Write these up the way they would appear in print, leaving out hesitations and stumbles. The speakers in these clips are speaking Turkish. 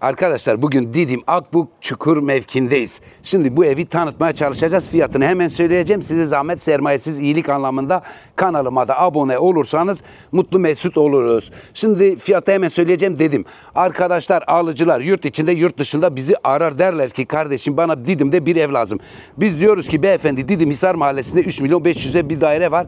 Arkadaşlar bugün Didim Akbük Çukur mevkindeyiz. Şimdi bu evi tanıtmaya çalışacağız. Fiyatını hemen söyleyeceğim. Size zahmet sermayesiz iyilik anlamında kanalıma da abone olursanız mutlu mesut oluruz. Şimdi fiyatı hemen söyleyeceğim dedim. Arkadaşlar alıcılar yurt içinde yurt dışında bizi arar, derler ki kardeşim bana Didim'de bir ev lazım. Biz diyoruz ki beyefendi Didim Hisar Mahallesi'nde 3.500.000'e bir daire var.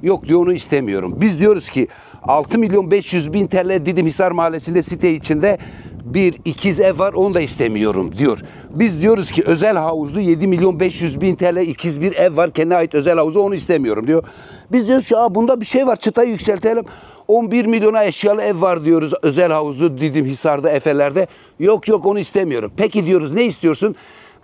Yok diyor, onu istemiyorum. Biz diyoruz ki 6.500.000 TL Didim Hisar Mahallesi'nde site içinde bir ikiz ev var, onu da istemiyorum diyor. Biz diyoruz ki özel havuzlu 7.500.000 TL ikiz bir ev var, kendine ait özel havuzu, onu istemiyorum diyor. Biz diyoruz ki bunda bir şey var, çıtayı yükseltelim. 11 milyona eşyalı ev var diyoruz, özel havuzlu Didim Hisar'da, Efeler'de. Yok onu istemiyorum. Peki diyoruz, ne istiyorsun?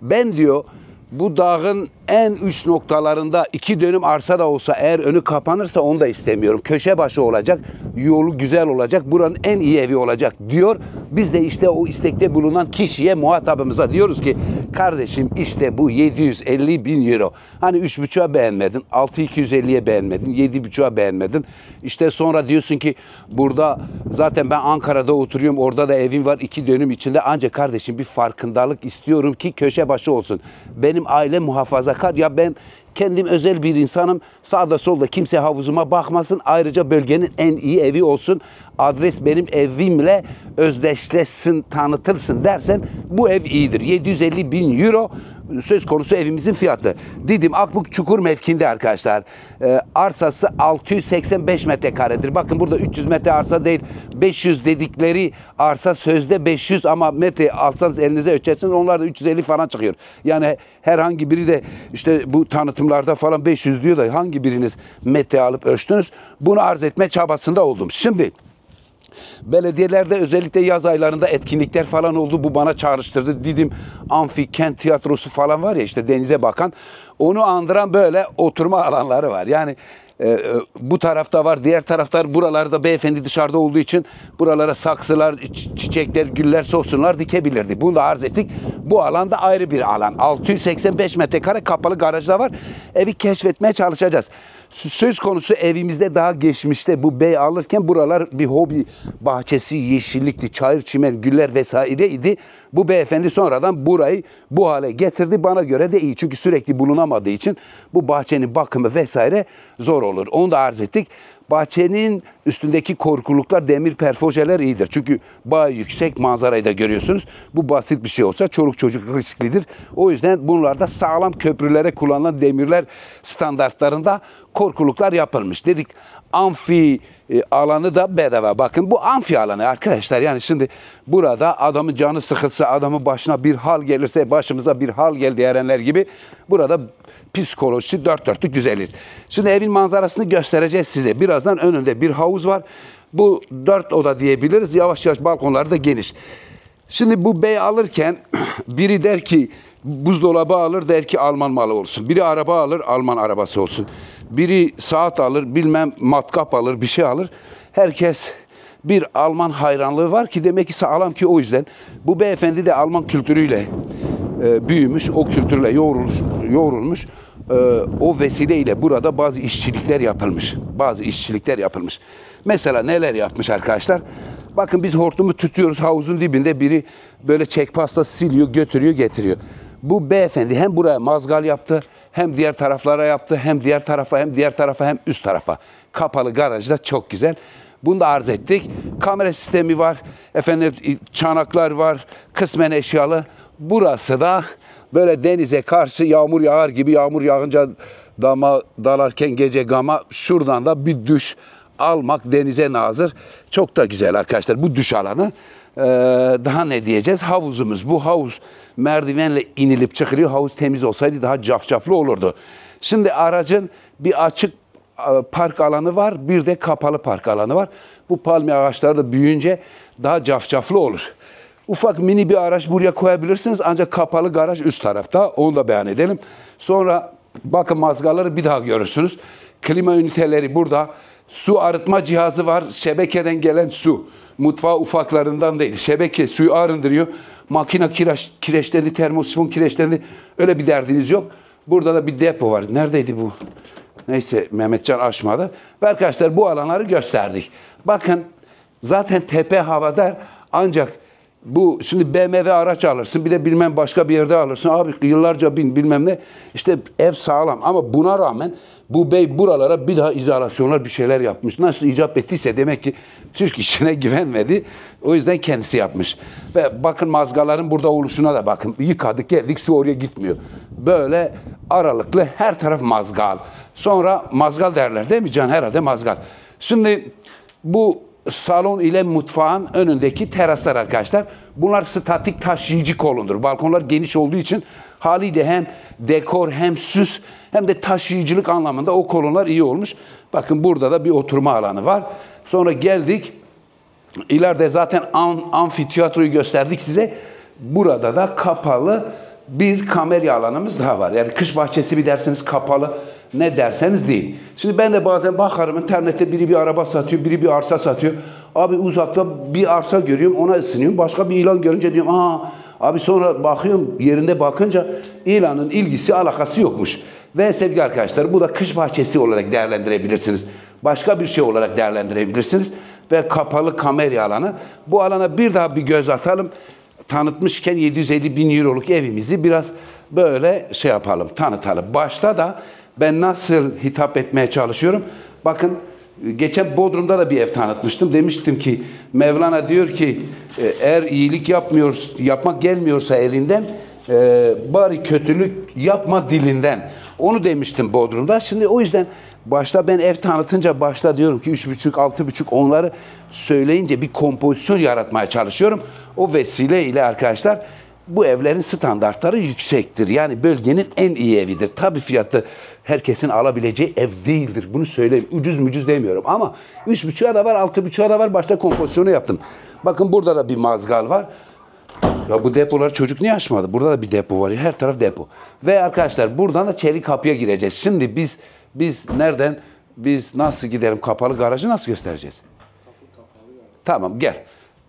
Ben diyor bu dağın en uç noktalarında 2 dönüm arsa da olsa, eğer önü kapanırsa onu da istemiyorum. Köşe başı olacak, yolu güzel olacak, buranın en iyi evi olacak diyor. Biz de işte o istekte bulunan kişiye, muhatabımıza diyoruz ki kardeşim işte bu 750.000 euro. Hani 3,5'a beğenmedin, 6.250'ye beğenmedin, 7,5'a beğenmedin. İşte sonra diyorsun ki burada zaten ben Ankara'da oturuyorum, orada da evim var 2 dönüm içinde. Ancak kardeşim bir farkındalık istiyorum ki köşe başı olsun. Benim ailem muhafazakar, ya ben kendim özel bir insanım. Sağda solda kimse havuzuma bakmasın. Ayrıca bölgenin en iyi evi olsun. Adres benim evimle özdeşleşsin, tanıtılsın dersen bu ev iyidir. 750.000 euro söz konusu evimizin fiyatı. Didim Akbük Çukur mevkinde arkadaşlar. Arsası 685 metrekaredir. Bakın burada 300 metre arsa değil, 500 dedikleri arsa sözde 500 ama metre alsanız elinize ölçersiniz onlar da 350 falan çıkıyor. Yani herhangi biri de işte bu tanıtımlarda falan 500 diyor da hangi biriniz metre alıp ölçtünüz? Bunu arz etme çabasında oldum. Şimdi belediyelerde özellikle yaz aylarında etkinlikler falan oldu. Bu bana çağrıştırdı. Didim Amfi Kent Tiyatrosu falan var ya, işte denize bakan. Onu andıran böyle oturma alanları var. Yani bu tarafta var, diğer taraflar, buralarda beyefendi dışarıda olduğu için buralara saksılar, çiçekler, güller, sosunlar dikebilirdi. Bunu da arz ettik. Bu alanda ayrı bir alan. 685 metrekare kapalı garajda var. Evi keşfetmeye çalışacağız. Söz konusu evimizde daha geçmişte bu bey alırken buralar bir hobi bahçesi, yeşillikti, çayır çimen, güller vesaire idi. Bu beyefendi sonradan burayı bu hale getirdi. Bana göre de iyi. Çünkü sürekli bulunamadığı için bu bahçenin bakımı vesaire zor olur. Onu da arz ettik. Bahçenin üstündeki korkuluklar, demir perfojeler iyidir. Çünkü bayağı yüksek, manzarayı da görüyorsunuz. Bu basit bir şey olsa çoluk çocuk risklidir. O yüzden bunlarda sağlam köprülere kullanılan demirler standartlarında korkuluklar yapılmış. Dedik amfi alanı da bedava. Bakın bu amfi alanı arkadaşlar. Yani şimdi burada adamın canı sıkılsa, adamın başına bir hal gelirse, başımıza bir hal geldi diyenler gibi burada psikolojisi dört dörtlük düzelir. Şimdi evin manzarasını göstereceğiz size. Birazdan önünde bir havuz var. Bu 4 oda diyebiliriz. Yavaş yavaş balkonları da geniş. Şimdi bu bey alırken biri der ki buzdolabı alır, der ki Alman malı olsun. Biri araba alır, Alman arabası olsun. Biri saat alır, bilmem matkap alır, bir şey alır. Herkes bir Alman hayranlığı var ki demek ki sağlam ki o yüzden. Bu beyefendi de Alman kültürüyle büyümüş, o kültürle yoğrulmuş. O vesileyle burada bazı işçilikler yapılmış. Bazı işçilikler yapılmış. Mesela neler yapmış arkadaşlar? Bakın biz hortumu tutuyoruz, havuzun dibinde biri böyle çekpasla siliyor, götürüyor, getiriyor. Bu beyefendi hem buraya mazgal yaptı, hem diğer taraflara yaptı, hem diğer tarafa, hem diğer tarafa, hem üst tarafa. Kapalı garajda çok güzel. Bunu da arz ettik. Kamera sistemi var, efendim çanaklar var, kısmen eşyalı. Burası da böyle denize karşı yağmur yağar gibi, yağmur yağınca dama dalarken gece gama, şuradan da bir duş almak denize nazır. Çok da güzel arkadaşlar bu duş alanı. Daha ne diyeceğiz? Havuzumuz. Bu havuz merdivenle inilip çıkılıyor. Havuz temiz olsaydı daha cafcaflı olurdu. Şimdi aracın bir açık park alanı var, bir de kapalı park alanı var. Bu palmiye ağaçları da büyüyünce daha cafcaflı olur. Ufak mini bir araç buraya koyabilirsiniz ancak kapalı garaj üst tarafta. Onu da beyan edelim. Sonra bakın mazgalları bir daha görürsünüz. Klima üniteleri burada. Su arıtma cihazı var. Şebekeden gelen su. Mutfağı ufaklarından değil. Şebeke suyu arındırıyor. Makine kireçlendi, termosifon kireçlendi. Öyle bir derdiniz yok. Burada da bir depo var. Neredeydi bu? Neyse Mehmetcan açmadı. Ve arkadaşlar bu alanları gösterdik. Bakın zaten tepe havadar ancak Bu şimdi BMW araç alırsın, bir de bilmem başka bir yerde alırsın. Abi yıllarca bin bilmem ne. İşte ev sağlam ama buna rağmen bu bey buralara bir daha izolasyonlar bir şeyler yapmış. Nasıl icap ettiyse demek ki Türk işine güvenmedi. O yüzden kendisi yapmış. Ve bakın mazgaların burada oluşuna da bakın. Yıkadık geldik, su oraya gitmiyor. Böyle aralıklı her taraf mazgal. Sonra mazgal derler değil mi Can? Herhalde mazgal. Şimdi bu salon ile mutfağın önündeki teraslar arkadaşlar. Bunlar statik taşıyıcı kolondur. Balkonlar geniş olduğu için haliyle hem dekor hem süs hem de taşıyıcılık anlamında o kolonlar iyi olmuş. Bakın burada da bir oturma alanı var. Sonra geldik. İleride zaten amfiteyatroyu gösterdik size. Burada da kapalı bir kamerya alanımız daha var. Yani kış bahçesi bir derseniz kapalı, ne derseniz değil. Şimdi ben de bazen bakarım internette biri bir araba satıyor, biri bir arsa satıyor. Abi uzakta bir arsa görüyorum, ona ısınıyorum. Başka bir ilan görünce diyorum abi sonra bakıyorum yerinde bakınca ilanın ilgisi alakası yokmuş. Ve sevgili arkadaşlar bu da kış bahçesi olarak değerlendirebilirsiniz. Başka bir şey olarak değerlendirebilirsiniz. Ve kapalı kamerya alanı. Bu alana bir daha bir göz atalım. Tanıtmışken 750 bin euroluk evimizi biraz böyle şey yapalım, tanıtalım. Başta da ben nasıl hitap etmeye çalışıyorum? Bakın geçen Bodrum'da da bir ev tanıtmıştım. Demiştim ki Mevlana diyor ki eğer iyilik yapmak gelmiyorsa elinden bari kötülük yapma dilinden. Onu demiştim Bodrum'da. Şimdi o yüzden başta ben ev tanıtınca başta diyorum ki 3,5, 6,5 onları söyleyince bir kompozisyon yaratmaya çalışıyorum. O vesileyle arkadaşlar bu evlerin standartları yüksektir. Yani bölgenin en iyi evidir. Tabii fiyatı herkesin alabileceği ev değildir. Bunu söyleyeyim. Ucuz demiyorum ama 3,5'a da var, 6,5'a da var. Başta kompozisyonu yaptım. Bakın burada da bir mazgal var. Ya bu depoları çocuk niye açmadı? Burada da bir depo var. Her taraf depo. Ve arkadaşlar buradan da çelik kapıya gireceğiz. Şimdi biz nereden, biz nasıl gidelim? Kapalı garajı nasıl göstereceğiz? Tamam gel.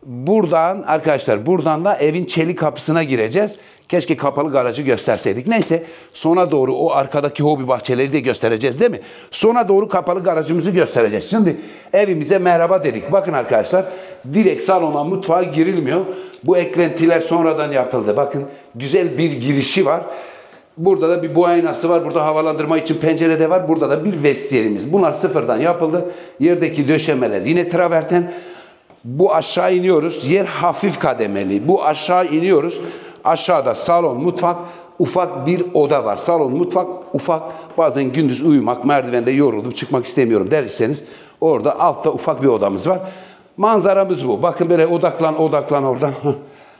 Buradan arkadaşlar buradan da evin çelik kapısına gireceğiz. Keşke kapalı garajı gösterseydik. Neyse sona doğru o arkadaki hobi bahçeleri de göstereceğiz değil mi? Sona doğru kapalı garajımızı göstereceğiz. Şimdi evimize merhaba dedik. Bakın arkadaşlar direkt salona mutfağa girilmiyor. Bu eklentiler sonradan yapıldı. Bakın güzel bir girişi var. Burada da bir bu aynası var. Burada havalandırma için pencere de var. Burada da bir vestiyerimiz. Bunlar sıfırdan yapıldı. Yerdeki döşemeler yine traverten. Bu aşağı iniyoruz. Yer hafif kademeli. Bu aşağı iniyoruz. Aşağıda salon, mutfak, ufak bir oda var. Salon, mutfak, ufak. Bazen gündüz uyumak, merdivende yoruldum, çıkmak istemiyorum derseniz orada altta ufak bir odamız var. Manzaramız bu. Bakın böyle odaklan oradan.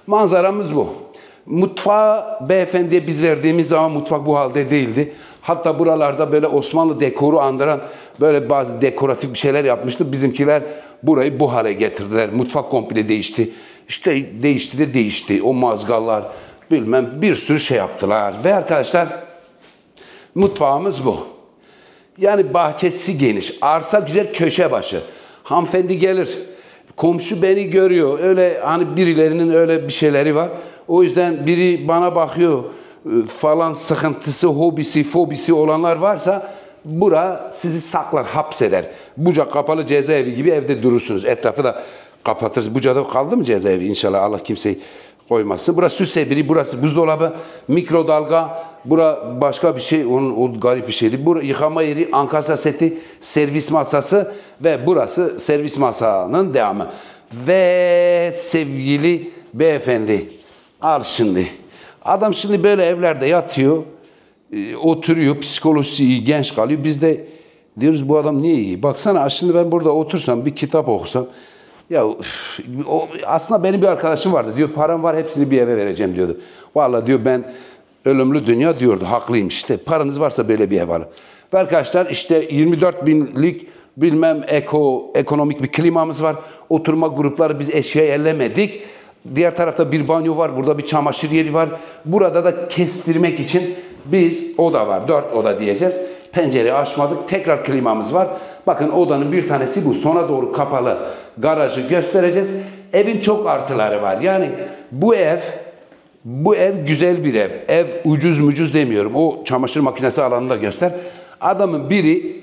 Manzaramız bu. Mutfağı beyefendiye biz verdiğimiz zaman mutfak bu halde değildi. Hatta buralarda böyle Osmanlı dekoru andıran böyle bazı dekoratif bir şeyler yapmıştı. Bizimkiler burayı bu hale getirdiler. Mutfak komple değişti. İşte değişti. O mazgallar bilmem bir sürü şey yaptılar. Ve arkadaşlar mutfağımız bu. Yani bahçesi geniş. Arsa güzel köşe başı. Hanımefendi gelir. Komşu beni görüyor. Öyle hani birilerinin öyle bir şeyleri var. O yüzden biri bana bakıyor falan sıkıntısı, hobisi, fobisi olanlar varsa bura sizi saklar, hapseder. Buca kapalı cezaevi gibi evde durursunuz. Etrafı da kapatırız. Buca'da kaldı mı cezaevi? İnşallah Allah kimseyi koymasın. Burası süs evri, burası buzdolabı, mikrodalga, bura başka bir şey, o garip bir şeydi. Burası yıkama yeri, ankasa seti, servis masası ve burası servis masanın devamı. Ve sevgili beyefendi, al şimdi. Adam şimdi böyle evlerde yatıyor, oturuyor, psikolojisi iyi, genç kalıyor. Biz de diyoruz bu adam niye iyi? Baksana şimdi ben burada otursam, bir kitap okusam, ya aslında benim bir arkadaşım vardı. Diyor param var hepsini bir eve vereceğim diyordu. Vallahi diyor ben ölümlü dünya diyordu. Haklıymış işte. Paranız varsa böyle bir ev alın. Ve arkadaşlar işte 24 binlik bilmem ekonomik bir klimamız var. Oturma grupları biz eşya ellemedik. Diğer tarafta bir banyo var. Burada bir çamaşır yeri var. Burada da kestirmek için bir oda var. 4 oda diyeceğiz. Pencereyi açmadık. Tekrar klimamız var. Bakın odanın bir tanesi bu. Sona doğru kapalı garajı göstereceğiz. Evin çok artıları var. Yani bu ev güzel bir ev. Ev ucuz demiyorum. O çamaşır makinesi alanını da göster. Adamın biri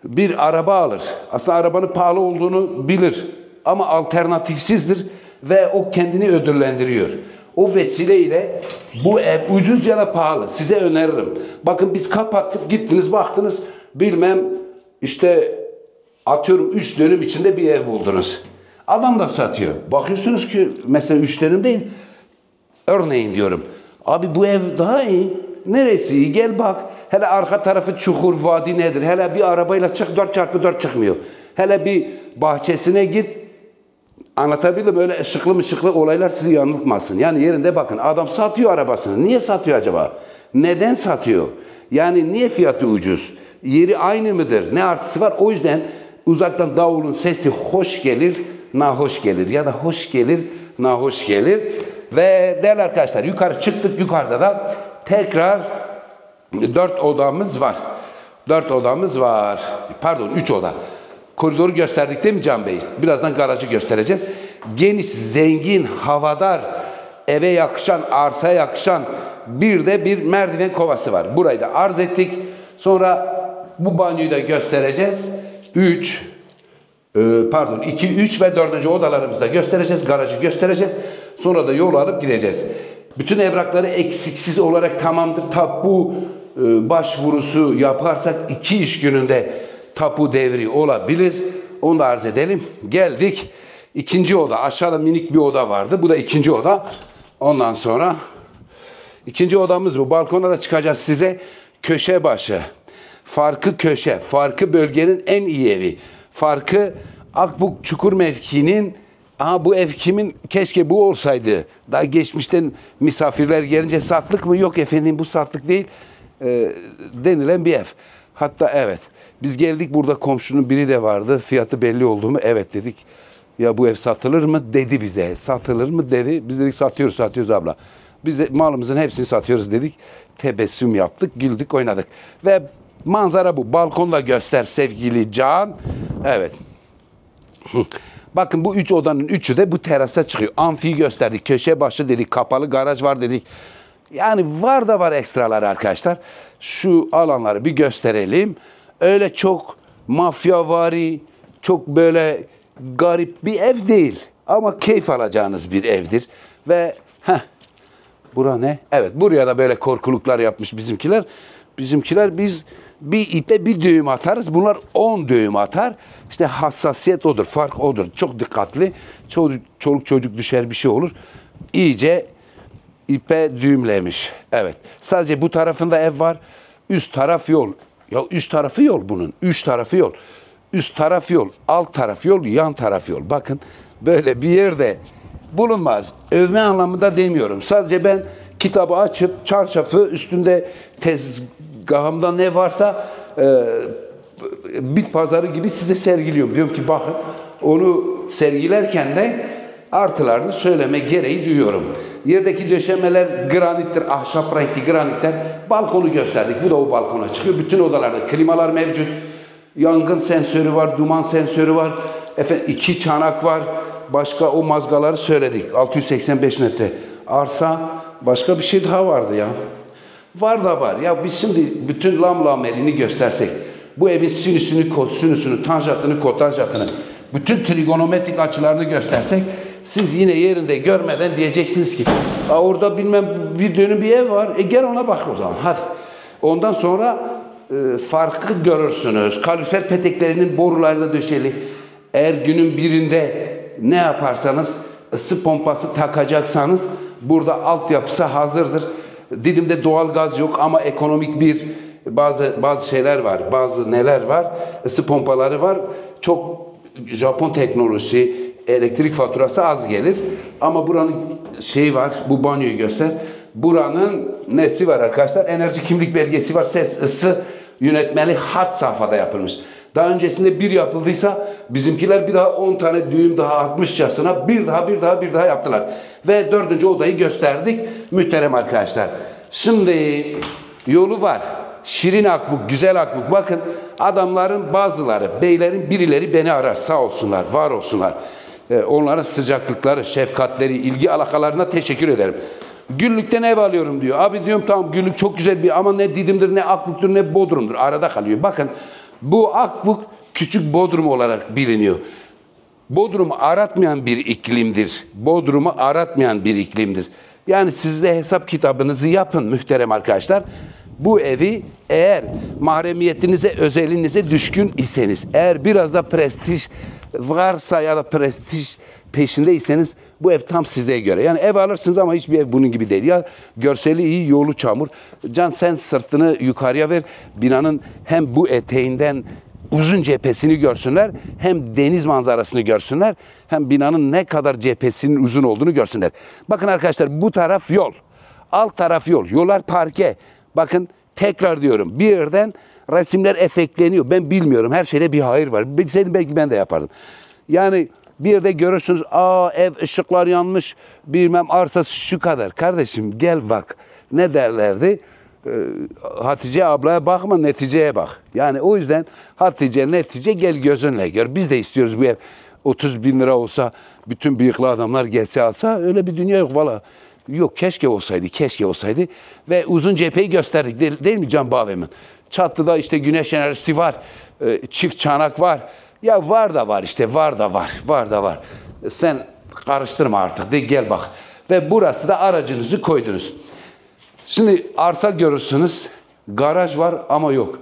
bir araba alır. Aslında arabanın pahalı olduğunu bilir. Ama alternatifsizdir. ve o kendini ödüllendiriyor. O vesileyle bu ev ucuz ya da pahalı size öneririm. Bakın biz kapattık, gittiniz baktınız bilmem işte atıyorum 3 dönüm içinde bir ev buldunuz. Adam da satıyor. Bakıyorsunuz ki mesela 3 dönüm değil. Örneğin diyorum. Abi bu ev daha iyi. Neresi iyi? Gel bak. Hele arka tarafı çukur, vadi nedir? Hele bir arabayla çık 4x4 çıkmıyor. Hele bir bahçesine git. Anlatabildim, öyle ışıklı olaylar sizi yanıltmasın. Yani yerinde bakın, adam satıyor arabasını. Niye satıyor acaba? Neden satıyor? Yani niye fiyatı ucuz? Yeri aynı mıdır? Ne artısı var? O yüzden uzaktan davulun sesi hoş gelir, nahoş gelir. Ya da hoş gelir, nahoş gelir. Ve değerli arkadaşlar yukarı çıktık. Yukarıda da tekrar 4 odamız var. 4 odamız var. Pardon 3 oda. Koridoru gösterdik değil mi Can Bey? Birazdan garajı göstereceğiz. Geniş, zengin, havadar, eve yakışan, arsaya yakışan bir de bir merdiven kovası var. Burayı da arz ettik. Sonra bu banyoyu da göstereceğiz. 2, 3 ve 4. odalarımızı da göstereceğiz. Garajı göstereceğiz. Sonra da yol alıp gideceğiz. Bütün evrakları eksiksiz olarak tamamdır. Tapu başvurusu yaparsak 2 iş gününde tapu devri olabilir. Onu da arz edelim. Geldik. 2. oda. Aşağıda minik bir oda vardı. Bu da 2. oda. Ondan sonra 2. odamız bu. Balkona da çıkacağız size. Köşe başı. Farkı köşe. Farkı bölgenin en iyi evi. Farkı Akbuk Çukur mevkinin bu ev kimin? Keşke bu olsaydı. Daha geçmişten misafirler gelince satlık mı? Yok efendim bu satlık değil. Denilen bir ev. Hatta evet. Biz geldik, burada komşunun biri de vardı. Fiyatı belli oldu mu? Evet dedik. Ya bu ev satılır mı? Dedi bize. Satılır mı? Dedi. Biz dedik satıyoruz abla. Biz de malımızın hepsini satıyoruz dedik. Tebessüm yaptık, güldük, oynadık. Ve manzara bu. Balkonda göster sevgili Can. Evet. Bakın bu 3 odanın 3'ü de bu terasa çıkıyor. Amfiyi gösterdik. Köşe başı dedik. Kapalı garaj var dedik. Yani var da var ekstralar arkadaşlar. Şu alanları bir gösterelim. Öyle çok mafyavari, çok böyle garip bir ev değil. Ama keyif alacağınız bir evdir. Ve bura ne? Evet, buraya da böyle korkuluklar yapmış bizimkiler. Bizimkiler biz bir ipe bir düğüm atarız. Bunlar 10 düğüm atar. İşte hassasiyet odur, fark odur. Çok dikkatli. Çoluk çocuk düşer bir şey olur. İyice ipe düğümlemiş. Evet. Sadece bu tarafında ev var. Üst taraf yol. Ya üst tarafı yol bunun. Üç tarafı yol. Üst taraf yol. Alt taraf yol. Yan taraf yol. Bakın böyle bir yerde bulunmaz. Övme anlamında demiyorum. Sadece ben kitabı açıp çarşafı üstünde tezgahımda ne varsa bit pazarı gibi size sergiliyorum. Diyorum ki bakın, onu sergilerken de artılarını söyleme gereği duyuyorum. Yerdeki döşemeler granittir, ahşap renkli granitler. Balkonu gösterdik. Bu da o balkona çıkıyor. Bütün odalarda klimalar mevcut. Yangın sensörü var, duman sensörü var. Efendim 2 çanak var. Başka o mazgaları söyledik. 685 metre. Arsa, başka bir şey daha vardı ya. Var da var. Ya biz şimdi bütün lamlamerini göstersek, bu evin sinüsünü, kosinüsünü, tanjantını, kotanjantını, bütün trigonometrik açılarını göstersek, siz yine yerinde görmeden diyeceksiniz ki orada bilmem bir dönüm bir ev var. Gel ona bak o zaman. Hadi. Ondan sonra farkı görürsünüz. Kalorifer peteklerinin boruları da döşeli. Eğer günün birinde ne yaparsanız, ısı pompası takacaksanız burada altyapısı hazırdır. Didim'de doğal gaz yok ama ekonomik bir bazı şeyler var. Bazı neler var? Isı pompaları var. Çok Japon teknolojisi, elektrik faturası az gelir. Ama buranın şeyi var. Bu banyoyu göster. Buranın nesi var arkadaşlar? Enerji kimlik belgesi var. Ses, ısı yönetmeli hat safhada yapılmış. Daha öncesinde bir yapıldıysa bizimkiler bir daha 10 tane düğüm daha atmışçasına bir daha yaptılar. Ve 4. odayı gösterdik muhterem arkadaşlar. Şimdi yolu var. Şirin Akbuk, güzel Akbuk. Bakın adamların bazıları, beylerin birileri beni arar. Sağ olsunlar, var olsunlar. Onların sıcaklıkları, şefkatleri, ilgi alakalarına teşekkür ederim. Güllük'ten ev alıyorum diyor. Abi diyorum tamam, Güllük çok güzel bir ama ne Didim'dir, ne Akbuk'tur, ne Bodrum'dur. Arada kalıyor. Bakın bu Akbuk küçük Bodrum olarak biliniyor. Bodrum'u aratmayan bir iklimdir. Bodrum'u aratmayan bir iklimdir. Yani siz de hesap kitabınızı yapın muhterem arkadaşlar. Bu evi eğer mahremiyetinize, özelinize düşkün iseniz, eğer biraz da prestij varsa ya da prestij peşindeyseniz bu ev tam size göre. Yani ev alırsınız ama hiçbir ev bunun gibi değil. Ya görseli iyi, yolu çamur. Can sen sırtını yukarıya ver. Binanın hem bu eteğinden uzun cephesini görsünler, hem deniz manzarasını görsünler, hem binanın ne kadar cephesinin uzun olduğunu görsünler. Bakın arkadaşlar, bu taraf yol, alt taraf yol, yollar parke. Bakın tekrar diyorum, bir yerden resimler efektleniyor. Ben bilmiyorum, her şeyde bir hayır var. Bilseydim belki ben de yapardım. Yani bir yerde görürsünüz, ev ışıklar yanmış, bilmem arsası şu kadar. Kardeşim gel bak, ne derlerdi? Hatice ablaya bakma, neticeye bak. Yani o yüzden Hatice, netice gel gözünle gör. Biz de istiyoruz bu ev 30 bin lira olsa, bütün bıyıklı adamlar gelse alsa, öyle bir dünya yok valla. Yok, keşke olsaydı, keşke olsaydı. Ve uzun cepheyi gösterdik değil mi Can Bağvemin? Çatıda işte güneş enerjisi var, çift çanak var. Ya var da var işte, var da var, var da var. Sen karıştırma artık, de gel bak. Ve burası da aracınızı koydunuz. Şimdi arsa görürsünüz, garaj var ama yok.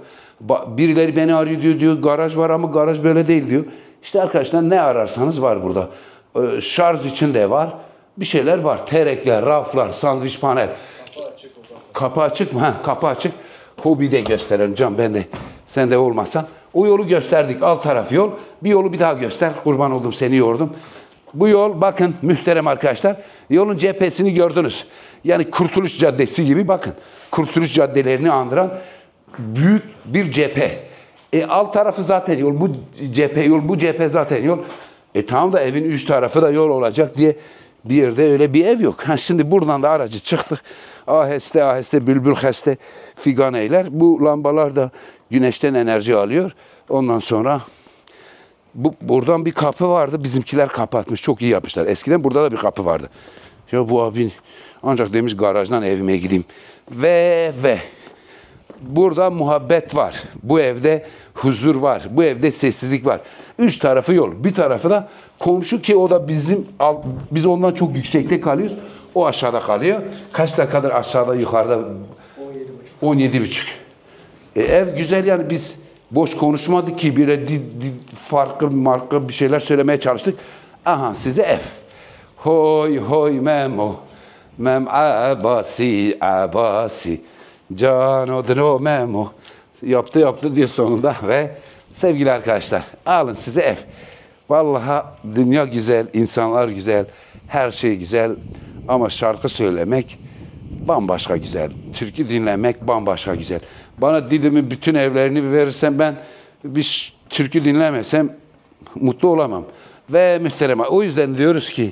Birileri beni arıyor diyor, garaj var ama garaj böyle değil diyor. İşte arkadaşlar ne ararsanız var burada. Şarj için de var, bir şeyler var. Terekler, raflar, sandviç panel. Kapı açık mı? Ha, kapı açık. Hobi de gösterelim Can, ben de, sen de olmazsan. O yolu gösterdik, alt taraf yol. Bir yolu bir daha göster, kurban oldum seni yordum. Bu yol bakın muhterem arkadaşlar, yolun cephesini gördünüz. Yani Kurtuluş Caddesi gibi bakın. Kurtuluş caddelerini andıran büyük bir cephe. Alt tarafı zaten yol, bu cephe yol, bu cephe zaten yol. Tamam da evin üst tarafı da yol olacak diye bir yerde öyle bir ev yok. Şimdi buradan da aracı çıktık. Aheste aheste bülbül heste figan eyler. Bu lambalar da güneşten enerji alıyor. Ondan sonra buradan bir kapı vardı. Bizimkiler kapatmış. Çok iyi yapmışlar. Eskiden burada da bir kapı vardı. Ya bu abin ancak demiş garajdan evime gideyim. Ve burada muhabbet var. Bu evde huzur var. Bu evde sessizlik var. Üç tarafı yol. Bir tarafı da komşu ki o da biz ondan çok yüksekte kalıyoruz. O aşağıda kalıyor. Kaç dakikadır aşağıda yukarıda? 17,5. Ev güzel yani, biz boş konuşmadık ki, bile farklı bir şeyler söylemeye çalıştık. Aha size ev. Hoy hoy memo. Mem abasi abasi. Can odno memo. Yaptı diye sonunda ve sevgili arkadaşlar, alın size ev. Vallahi dünya güzel, insanlar güzel, her şey güzel ama şarkı söylemek bambaşka güzel. Türkü dinlemek bambaşka güzel. Bana Didim'in bütün evlerini verirsen ben bir türkü dinlemesem mutlu olamam. Ve muhterem, o yüzden diyoruz ki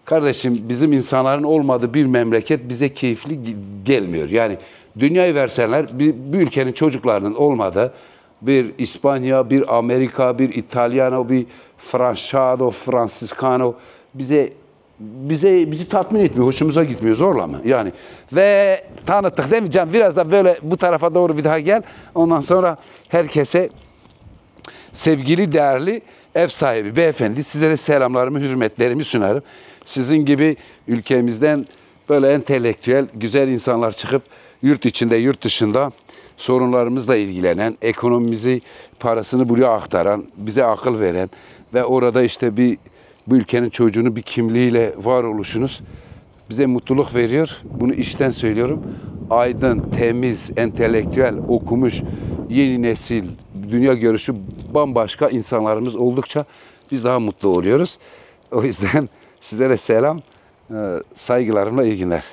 kardeşim, bizim insanların olmadığı bir memleket bize keyifli gelmiyor. Yani dünyayı verseler, bir ülkenin çocuklarının olmadığı bir İspanya, bir Amerika, bir İtalyano, bir Franciscano bizi tatmin etmiyor, hoşumuza gitmiyor, zorla mı? Yani ve tanıttık değil mi Can? Biraz da böyle bu tarafa doğru bir daha gel. Ondan sonra herkese sevgili, değerli ev sahibi beyefendi, size de selamlarımı, hürmetlerimi sunarım. Sizin gibi ülkemizden böyle entelektüel, güzel insanlar çıkıp yurt içinde, yurt dışında sorunlarımızla ilgilenen, ekonomimizi, parasını buraya aktaran, bize akıl veren ve orada işte bu ülkenin çocuğunu bir kimliğiyle var oluşunuz bize mutluluk veriyor. Bunu içten söylüyorum. Aydın, temiz, entelektüel, okumuş, yeni nesil, dünya görüşü bambaşka insanlarımız oldukça biz daha mutlu oluyoruz. O yüzden size de selam, saygılarımla iyi günler.